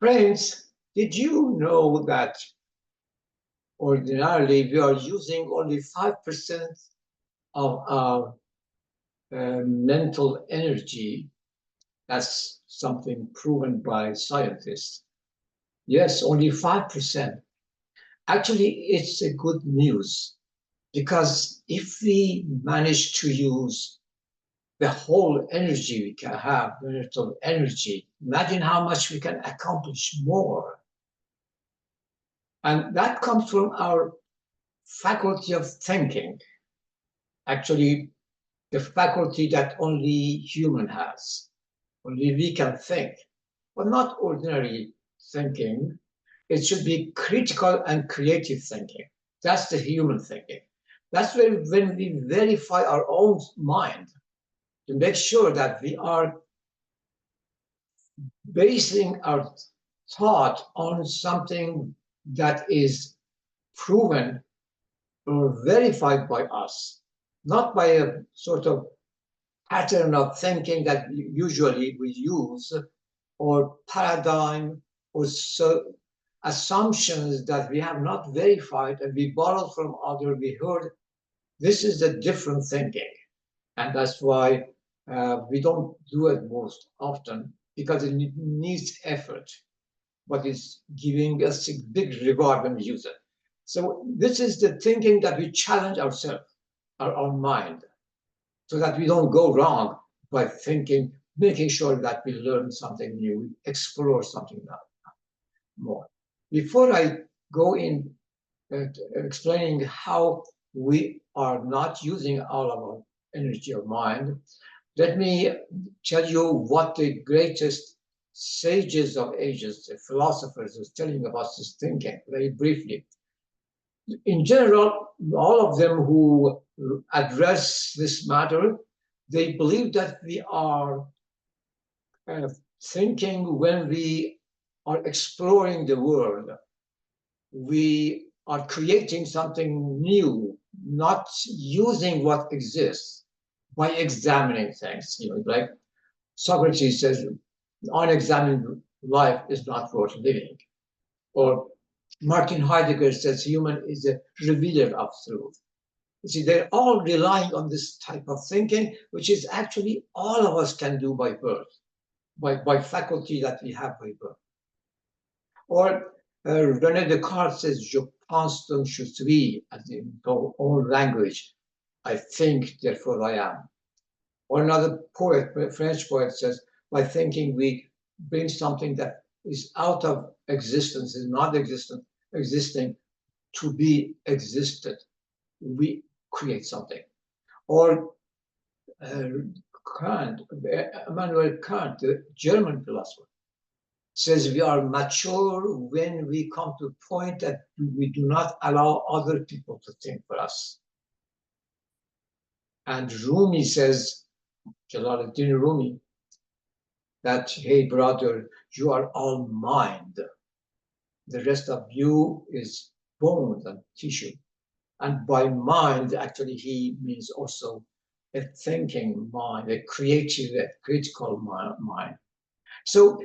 Friends, did you know that ordinarily we are using only 5% of our mental energy? That's something proven by scientists. Yes, only 5%. Actually, it's a good news because if we manage to use the whole energy we can have, mental energy, imagine how much we can accomplish more. And that comes from our faculty of thinking. Actually, the faculty that only human has. Only we can think, but not ordinary thinking. It should be critical and creative thinking. That's the human thinking. That's when we verify our own mind to make sure that we are basing our thought on something that is proven or verified by us, not by a sort of pattern of thinking that usually we use, or paradigm, or assumptions that we have not verified and we borrowed from others, we heard. This is a different thinking. And that's why we don't do it most often, because it needs effort, but it's giving us a big reward when we use it. So this is the thinking that we challenge ourselves, our own mind, so that we don't go wrong by thinking, making sure that we learn something new, explore something more. Before I go in explaining how we are not using all of our energy of mind, let me tell you what the greatest sages of ages, the philosophers, is telling about this thinking very briefly. In general, all of them who address this matter, they believe that we are thinking when we are exploring the world. We are creating something new, not using what exists by examining things. Like Socrates says, unexamined life is not worth living. Or Martin Heidegger says human is a revealer of truth. You see, they're all relying on this type of thinking, which is actually all of us can do by birth, by faculty that we have by birth. Or René Descartes says, je pense donc je suis, as in our own language. I think, therefore I am. Or another poet, a French poet, says, by thinking we bring something that is out of existence, is not existing, to be existed. We create something. Or Immanuel Kant, the German philosopher, says we are mature when we come to a point that we do not allow other people to think for us. And Rumi says, Jalaluddin Rumi, that, hey, brother, you are all mind. The rest of you is bones and tissue. And by mind, actually, he means also a thinking mind, a creative, a critical mind. So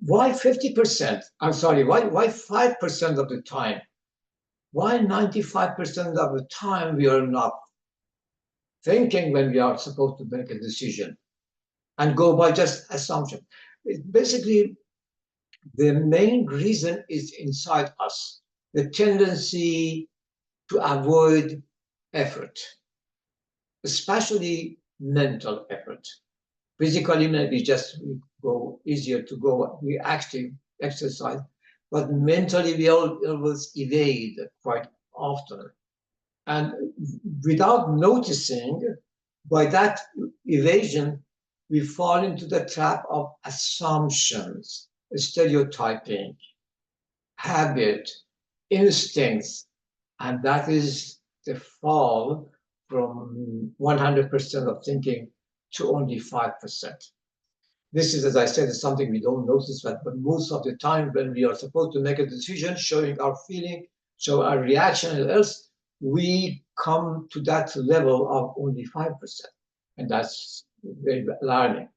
why 50%? I'm sorry, why 5% of the time? Why 95% of the time we are not thinking when we are supposed to make a decision and go by just assumption? Basically, the main reason is inside us, the tendency to avoid effort, especially mental effort. Physically, maybe just go easier to go, we active exercise, but mentally we always evade quite often. And without noticing, by that evasion, we fall into the trap of assumptions, stereotyping, habit, instincts, and that is the fall from 100% of thinking to only 5%. This is, as I said, is something we don't notice, but most of the time when we are supposed to make a decision, showing our feeling, show our reaction and else, we come to that level of only 5%. And that's very alarming.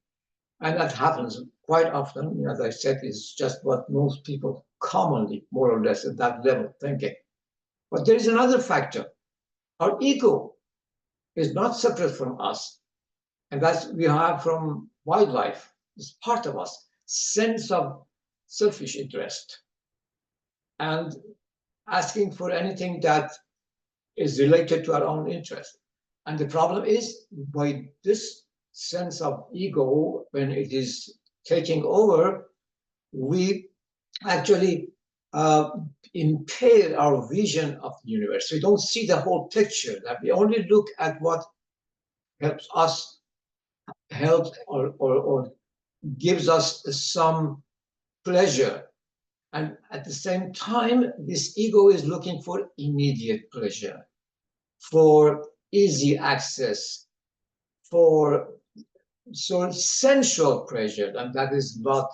And that happens quite often. As I said, it's just what most people commonly, more or less, at that level thinking. But there is another factor. Our ego is not separate from us. And that's we have from wildlife. It's part of us. Sense of selfish interest and asking for anything that is related to our own interest. And the problem is, by this sense of ego, when it is taking over, we actually impair our vision of the universe. We don't see the whole picture, that we only look at what helps us, helps or gives us some pleasure. And at the same time, this ego is looking for immediate pleasure, for easy access, for so sensual pleasure, and that is not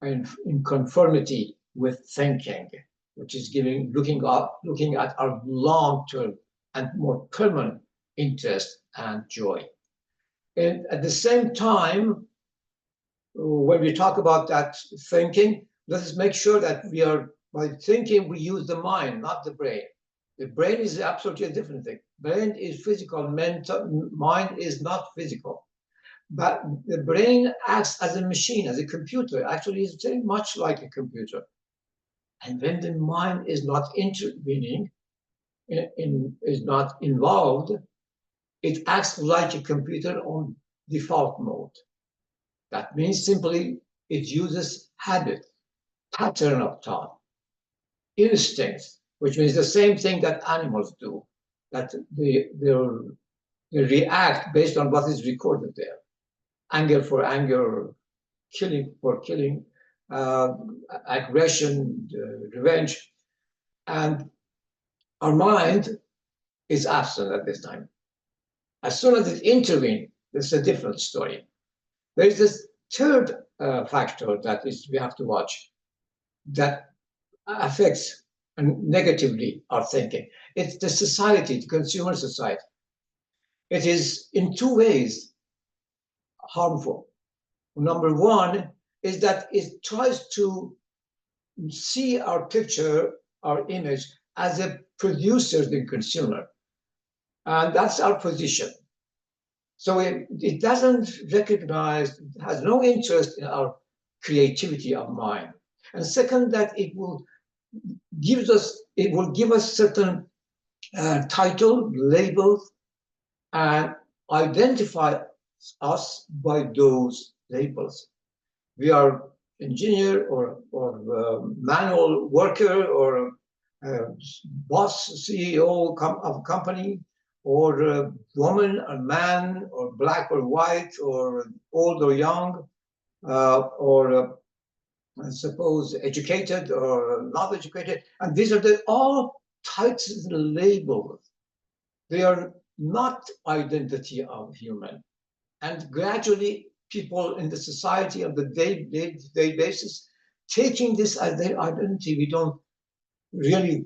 in conformity with thinking, which is looking at our long-term and more permanent interest and joy. And at the same time, when we talk about that thinking, let us make sure that we are, by thinking, we use the mind, not the brain. The brain is absolutely a different thing. Brain is physical, mental, mind is not physical. But the brain acts as a machine, as a computer. Actually, it's very much like a computer. And when the mind is not intervening, is not involved, it acts like a computer on default mode. That means simply it uses habit, pattern of thought, instincts, which means the same thing that animals do, that they react based on what is recorded there. Anger for anger, killing for killing, aggression, revenge. And our mind is absent at this time. As soon as it intervenes, it's a different story. There is this third factor that we have to watch that affects negatively our thinking. It's the society, the consumer society. It is in two ways harmful. Number one is that it tries to see our picture, our image, as a producer, the consumer. And that's our position. So it doesn't recognize, has no interest in our creativity of mind. And second, that it will give us certain title, labels, and identify us by those labels. We are engineer or manual worker or boss, CEO of a company, or a woman or man, or black or white, or old or young, or I suppose educated or not educated. And these are all titles and labels. They are not identity of human. And gradually, people in the society on the day-to-day basis, taking this as their identity, we don't really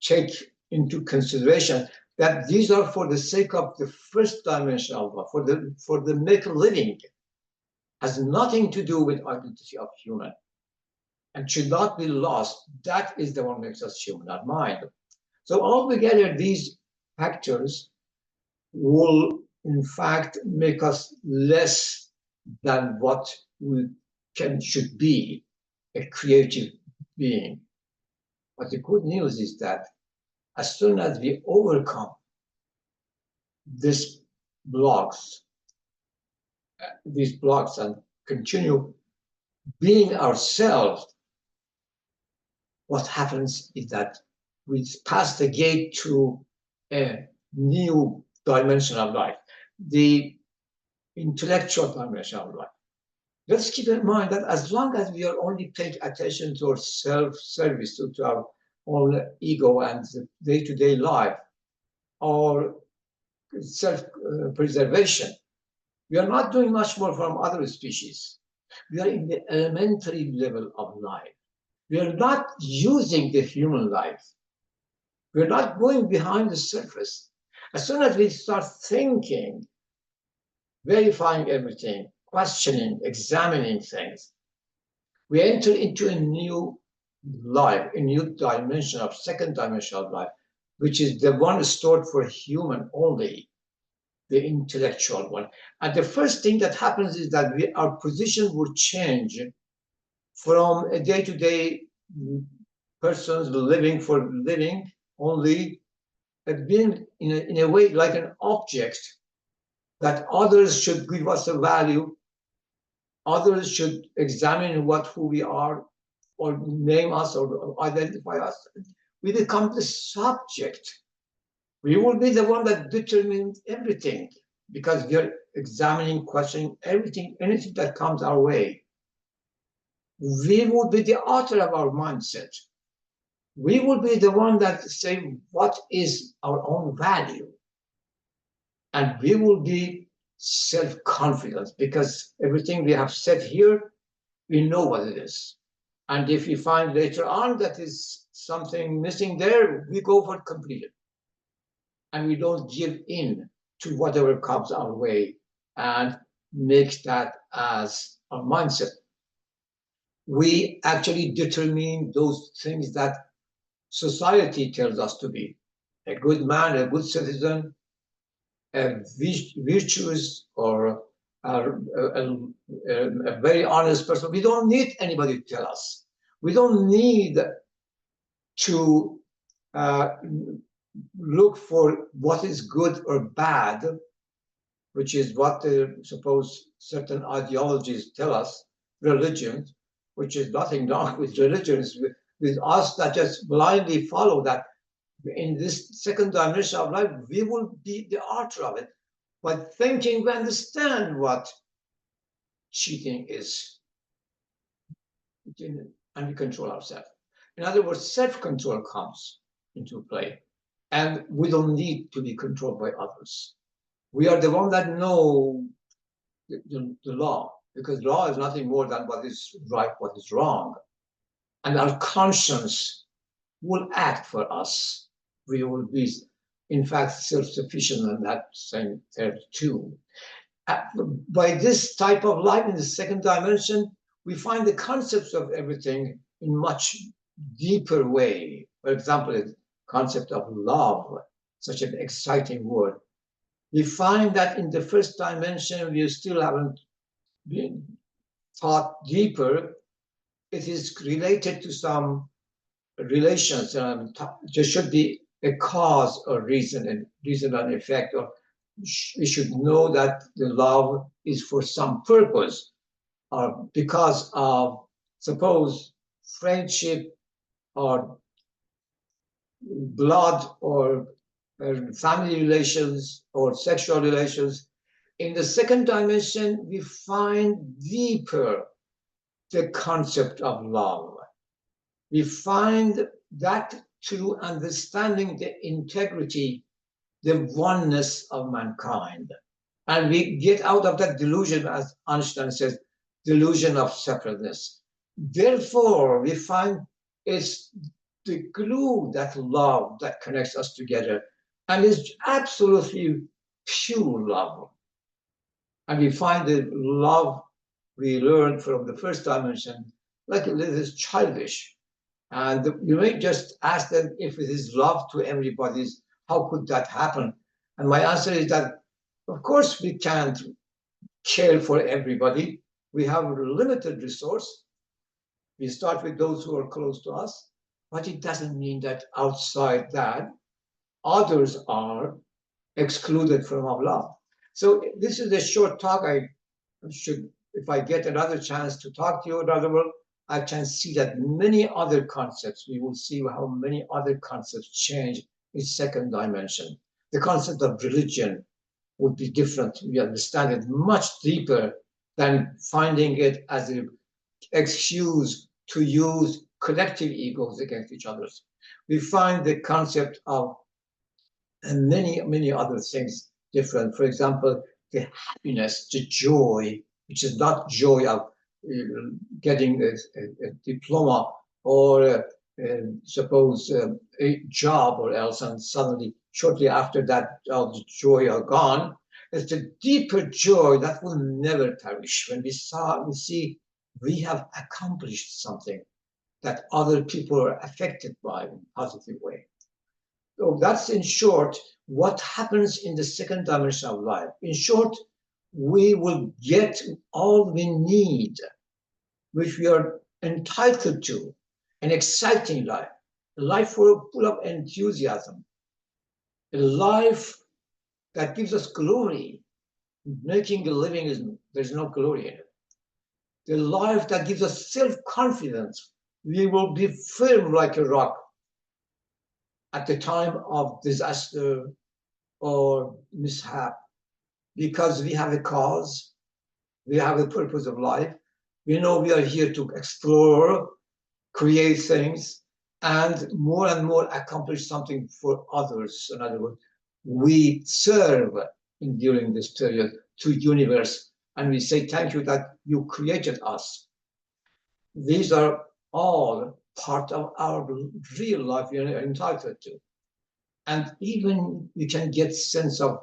take into consideration that these are for the sake of the first dimension of life, for the make living, has nothing to do with identity of human, and should not be lost. That is the one that makes us human, our mind. So altogether, these factors will, in fact, make us less than what we should be, a creative being. But the good news is that as soon as we overcome these blocks and continue being ourselves, what happens is that we pass the gate to a new dimension of life, the intellectual dimension of life. Let's keep in mind that as long as we are only paying attention to our self-service, to our own ego and day-to-day life, or self-preservation, we are not doing much more from other species. We are in the elementary level of life. We are not using the human life. We're not going behind the surface. As soon as we start thinking, verifying everything, questioning, examining things. We enter into a new life, a new dimension of second dimension of life, which is the one stored for human only, the intellectual one. And the first thing that happens is that our position will change from a day-to-day persons living for living only, being in a way like an object that others should give us a value, others should examine who we are, or name us or identify us. We become the subject. We will be the one that determines everything because we are examining, questioning everything, anything that comes our way. We will be the author of our mindset. We will be the one that say what is our own value. And we will be self-confident because everything we have said here, we know what it is. And if we find later on that is something missing there, we go for completion. And we don't give in to whatever comes our way and make that as our mindset. We actually determine those things that society tells us to be. A good man, a good citizen, a virtuous or a very honest person. We don't need anybody to tell us. We don't need to look for what is good or bad, which is what suppose certain ideologies tell us, religions, which is nothing wrong with religions, with us that just blindly follow that. In this second dimension of life, we will be the author of it. But thinking we understand what cheating is, and we control ourselves. In other words, self-control comes into play. And we don't need to be controlled by others. We are the one that know the law, because law is nothing more than what is right, what is wrong. And our conscience will act for us. We will be, in fact, self-sufficient in that same term too. By this type of life in the second dimension, we find the concepts of everything in much deeper way. For example, the concept of love, such an exciting word. We find that in the first dimension, we still haven't been thought deeper. It is related to some relations. There should be a cause or reason and effect. Or we should know that the love is for some purpose, or because of, suppose, friendship or blood or family relations or sexual relations. In the second dimension, we find deeper the concept of love. We find that through understanding the integrity, the oneness of mankind. And we get out of that delusion, as Einstein says, delusion of separateness. Therefore, we find it's the glue, that love that connects us together, and is absolutely pure love. And we find the love we learned from the first dimension, like it is childish. And you may just ask them if it is love to everybody, how could that happen? And my answer is that, of course, we can't care for everybody. We have a limited resource. We start with those who are close to us, but it doesn't mean that outside that, others are excluded from our love. So this is a short talk. I should, if I get another chance to talk to you another one, I can see that many other concepts, we will see how many other concepts change in second dimension. The concept of religion would be different. We understand it much deeper than finding it as an excuse to use collective egos against each other. We find the concept of and many other things different. For example, the happiness, the joy, which is not joy of getting a diploma or suppose a job or else, and suddenly shortly after that all the joy are gone. It's a deeper joy that will never perish when we see we have accomplished something that other people are affected by in a positive way. So that's in short what happens in the second dimension of life. In short, we will get all we need, which we are entitled to, an exciting life, a life full of enthusiasm, a life that gives us glory. Making a living there's no glory in it. The life that gives us self-confidence. We will be firm like a rock at the time of disaster or mishap, because we have a cause, we have a purpose of life. We know we are here to explore, create things, and more accomplish something for others. In other words, we serve during this period to universe, and we say thank you that you created us. These are all part of our real life we are entitled to. And even you can get sense of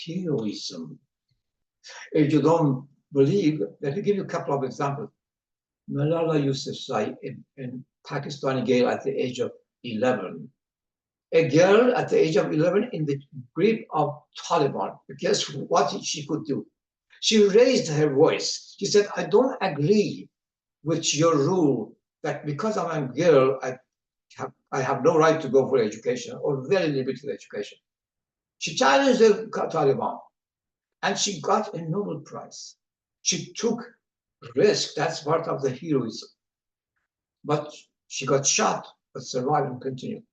heroism. If you don't believe, let me give you a couple of examples. Malala Yousafzai, in Pakistani girl at the age of 11. A girl at the age of 11 in the grip of Taliban. Guess what she could do? She raised her voice. She said, I don't agree with your rule that because I'm a girl, I have no right to go for education or very limited education. She challenged the Taliban and she got a Nobel Prize. She took risk. That's part of the heroism. But she got shot, but survived and continued.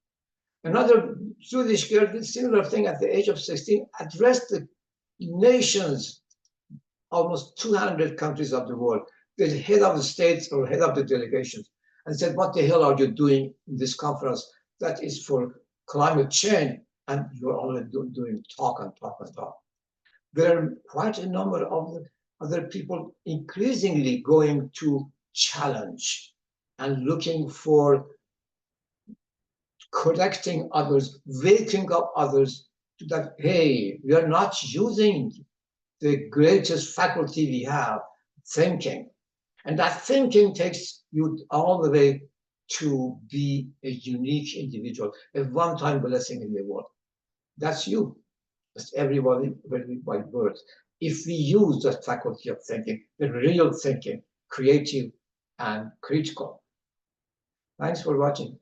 Another Swedish girl did similar thing at the age of 16, addressed the nations, almost 200 countries of the world, the head of the states or head of the delegations, and said, what the hell are you doing in this conference that is for climate change? And you're only doing talk and talk and talk. There are quite a number of other people increasingly going to challenge and looking for correcting others, waking up others to that, hey, we are not using the greatest faculty we have, thinking. And that thinking takes you all the way to be a unique individual, a one-time blessing in the world. That's you. That's everybody by birth. If we use that faculty of thinking, the real thinking, creative and critical. Thanks for watching.